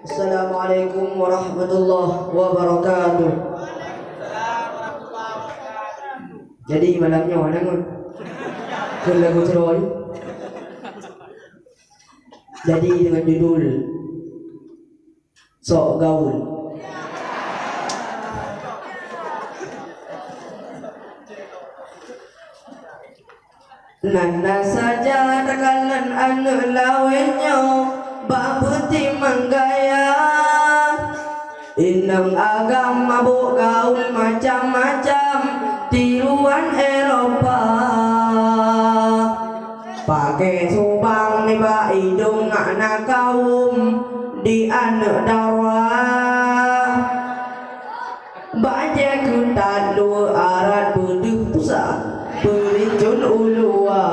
Assalamualaikum warahmatullahi wabarakatuh. Jadi malamnya mana ngun? Kun lagu ceroy. Jadi dengan judul Sok Gaul. Nanda saja tekalan anu lawenyo babuti menggaya Indang agama bu gaul macam-macam tiruan Eropa pakai subang ni ba hidung anak kaum di anak darwah baca kutat lu arat beduk pusat bericun ulua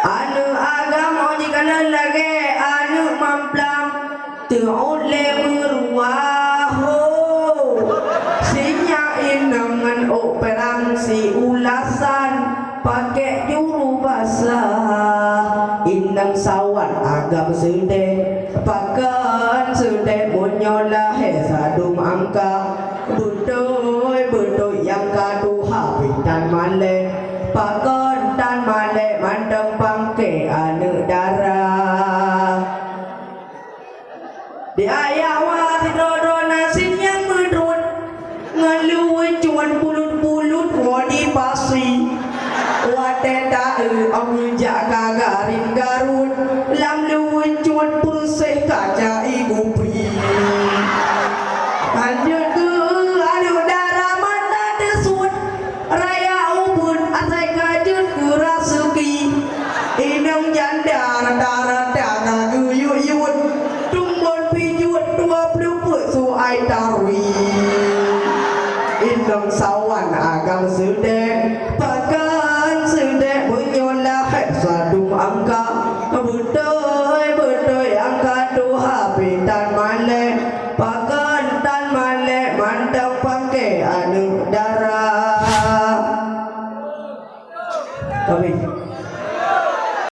anu agama jika lagi anu mamplam tu'ule berwaho sinya inangan operang si ulasan pakai juru basah inang sawan agam sedeh pakan sedeh munyolah sadum angka betul yang kadu habis dan male pakan dan male mandang pangke anu darah di ayawa tidodo nasin yang medrut ngeluwe cuan bulut-bulut wadi pasi wate dae amujak kagarin garut lam luwe cuan perseh kaca ibu pri lanjut ke anu darah mata desut raya ubun asai kajut ke rasuki inang janda darah guyut-yut tumbon pijut 20 pesu ai tarwi inang sawan agam sedek pakan sedek menyolah sadum angka betul angka tu habis dan malek pakan dan malek mandang pakai anu